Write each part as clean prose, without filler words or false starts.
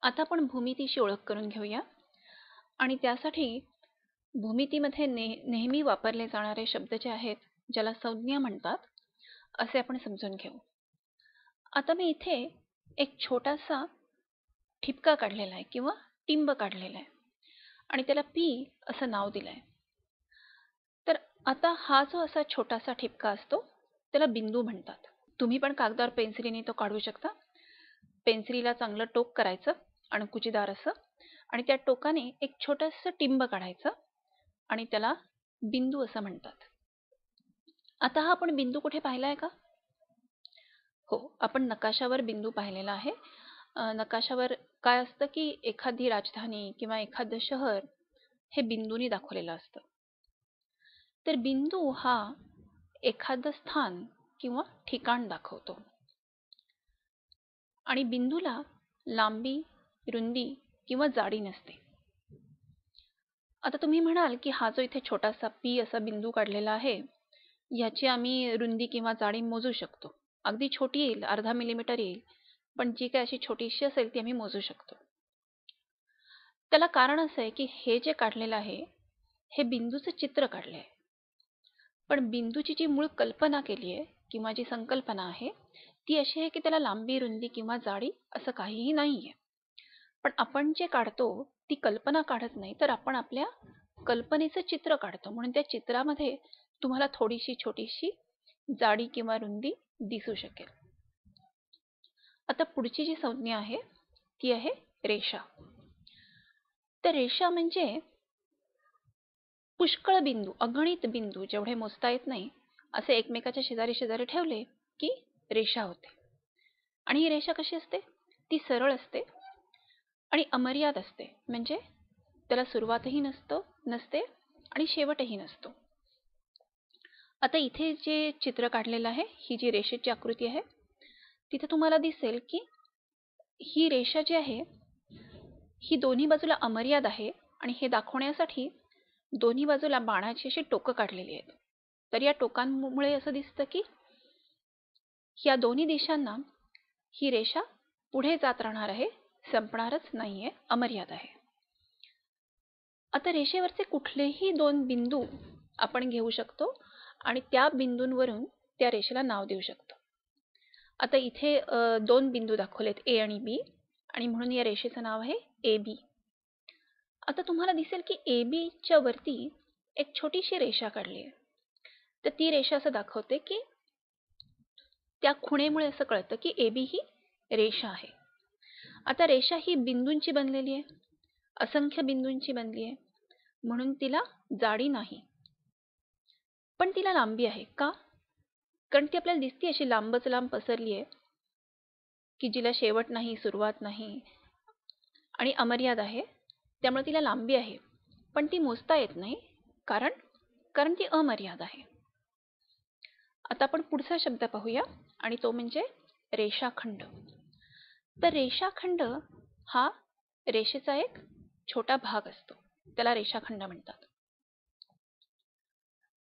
आता आपण भूमितीची ओळख करून घेऊया आणि त्यासाठी भूमितीमध्ये नेहमी वापरले जाणारे शब्द जे आहेत, ज्याला संज्ञा म्हणतात, असे आपण समजून घेऊ. आता मी इथे एक छोटासा ठिपका काढलेला आहे किंवा टिंब काढलेला आहे आणि त्याला पी असं नाव दिलं आहे. तर आता हा जो असा छोटासा ठिपका असतो त्याला बिंदू म्हणतात. तुम्ही पण कागदावर पेन्सिलीने तो काढू शकता. पेन्सिलीला चांगलं टोक करायचं अणकुचीदार असं आणि त्या टोकाने एक छोटंसं टिंब काढायचं आणि त्याला बिंदू असं म्हणतात. आता हा आपण बिंदू कुठे पाहिलाय का? हो, आपण नकाशावर बिंदू पाहिलेला आहे. नकाशावर काय असतं की एखादी राजधानी किंवा एखादं शहर हे बिंदूनी दाखवलेलं असतं. तर बिंदू हा एखादं स्थान किंवा ठिकाण दाखवतो आणि बिंदूला लांबी, रुंदी किंवा जाडी नसते. आता तुम्ही म्हणाल की हा जो इथे छोटासा पी असा बिंदू काढलेला आहे, याची आम्ही रुंदी किंवा जाडी मोजू शकतो. अगदी छोटी येईल, अर्धा मिलीमीटर येईल, पण जी काही अशी छोटीशी असेल ती आम्ही मोजू शकतो. त्याला कारण असं आहे की हे जे काढलेलं आहे हे बिंदूचं चित्र काढलं आहे, पण बिंदूची जी मूळ कल्पना केली आहे किंवा जी संकल्पना आहे ती अशी आहे की त्याला लांबी, रुंदी किंवा जाडी असं काहीही नाही आहे. पण आपण जे काढतो ती कल्पना काढत नाही, तर आपण आपल्या कल्पनेचं चित्र काढतो. म्हणून त्या चित्रामध्ये तुम्हाला थोडीशी छोटीशी जाडी किंवा रुंदी दिसू शकेल. आता पुढची जी संज्ञा आहे ती आहे रेषा. तर रेषा म्हणजे पुष्कळ बिंदू, अगणित बिंदू जेवढे मोजता येत नाही असे एकमेकाच्या शेजारी शेजारी ठेवले की रेषा होते. आणि ही रेषा कशी असते? ती सरळ असते आणि अमर्याद असते. म्हणजे त्याला सुरुवातही नसते आणि शेवटही नसतो. आता इथे जे चित्र काढलेलं आहे, ही जी रेषेची आकृती आहे, तिथे तुम्हाला दिसेल की ही रेषा जी आहे ही दोन्ही बाजूला अमर्याद आहे आणि हे दाखवण्यासाठी दोन्ही बाजूला बाणाची अशी टोकं काढलेली आहेत. तर या टोकांमुळे असं दिसतं की या दोन्ही दिशांना ही रेषा पुढे जात राहणार आहे, संपणारच नाहीये, अमर्याद आहे. आता रेषेवरचे कुठलेही दोन बिंदू आपण घेऊ शकतो आणि त्या बिंदूंवरून त्या रेषेला नाव देऊ शकतो. आता इथे दोन बिंदू दाखवलेत ए आणि बी आणि म्हणून या रेषेचं नाव आहे ए बी. आता तुम्हाला दिसेल की ए बीच्या वरती एक छोटीशी रेषा काढली आहे. तर ती रेषा असं दाखवते की त्या खुणेमुळे असं कळतं की ए बी ही रेषा आहे. आता रेषा ही बिंदूंची बनलेली आहे, असंख्य बिंदूंची बनली आहे, म्हणून तिला जाडी नाही, पण तिला लांबी आहे. का? कारण ती आपल्याला दिसते अशी लांबच लांब पसरली आहे की जिला शेवट नाही, सुरुवात नाही आणि अमर्याद आहे. त्यामुळे तिला लांबी आहे, पण ती मोजता येत नाही कारण ती अमर्याद आहे. आता आपण पुढचा शब्द पाहूया आणि तो म्हणजे रेषाखंड. तर रेषाखंड हा रेषेचा एक छोटा भाग असतो, त्याला रेषाखंड म्हणतात.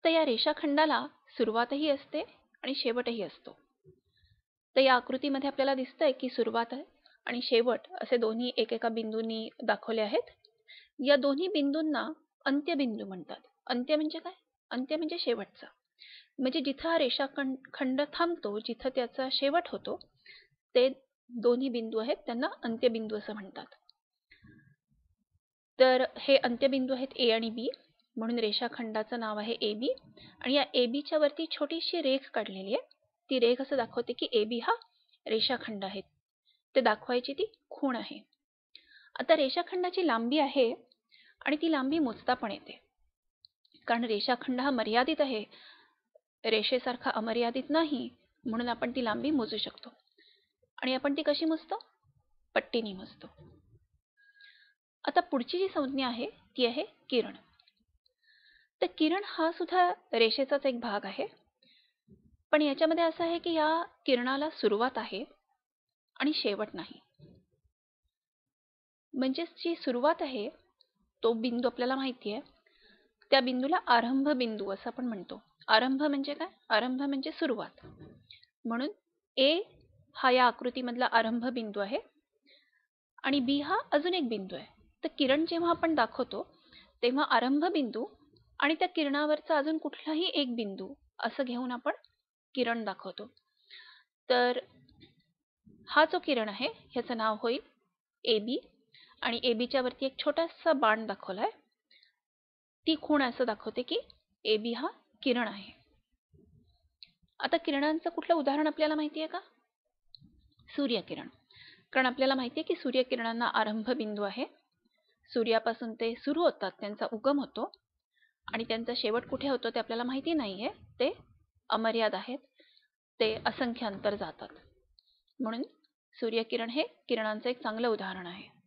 तर या रेषाखंडाला सुरुवातही असते आणि शेवटही असतो. तर या आकृतीमध्ये आपल्याला दिसतंय की सुरुवात आहे आणि शेवट असे दोन्ही एकेका बिंदूंनी दाखवले आहेत. या दोन्ही बिंदूंना अंत्यबिंदू म्हणतात. अंत्य म्हणजे काय? अंत्य म्हणजे शेवटचा. म्हणजे जिथं हा रेषाखंड थांबतो, जिथं त्याचा शेवट होतो, ते दोन्ही बिंदू आहेत त्यांना अंत्यबिंदू असं म्हणतात. तर हे अंत्यबिंदू आहेत ए आणि बी, म्हणून रेषाखंडाचं नाव आहे ए बी. आणि या ए बीच्या वरती छोटीशी रेघ काढलेली आहे. ती रेघ असं दाखवते की ए बी हा रेषाखंड आहे. ते दाखवायची ती खूण आहे. आता रेषाखंडाची लांबी आहे आणि ती लांबी मोजता पण येते, कारण रेषाखंड हा मर्यादित आहे, रेषेसारखा अमर्यादित नाही, म्हणून आपण ती लांबी मोजू शकतो. आणि आपण ती कशी मोजतो? पट्टीने मोजतो. आता पुढची जी संज्ञा आहे ती आहे किरण. तर किरण हा सुद्धा रेषेचाच एक भाग आहे, पण याच्यामध्ये असं आहे की या किरणाला सुरुवात आहे आणि शेवट नाही. म्हणजेच जी सुरुवात आहे तो बिंदू आपल्याला माहिती आहे, त्या बिंदूला आरंभ बिंदू असं आपण म्हणतो. आरंभ म्हणजे काय? आरंभ म्हणजे सुरुवात. म्हणून ए हा या आकृतीमधला आरंभ बिंदू आहे आणि बी हा अजून एक बिंदू आहे. तर किरण जेव्हा आपण दाखवतो तेव्हा आरंभ बिंदू आणि त्या किरणावरचा अजून कुठलाही एक बिंदू असं घेऊन आपण किरण दाखवतो. तर हा जो किरण आहे ह्याचं नाव होईल ए बी आणि ए बीच्या वरती एक छोटासा बाण दाखवलाय. ती खूण असं दाखवते की ए बी हा किरण आहे. आता किरणांचं कुठलं उदाहरण आपल्याला माहिती आहे का? सूर्यकिरण. कारण आपल्याला माहिती आहे की सूर्यकिरणांना आरंभ बिंदू आहे. सूर्यापासून ते सुरू होतात, त्यांचा उगम होतो आणि त्यांचा शेवट कुठे होतो ते आपल्याला माहिती नाहीये. ते अमर्याद आहेत, ते असंख्य अंतर जातात. म्हणून सूर्यकिरण हे किरणांचं एक चांगलं उदाहरण आहे.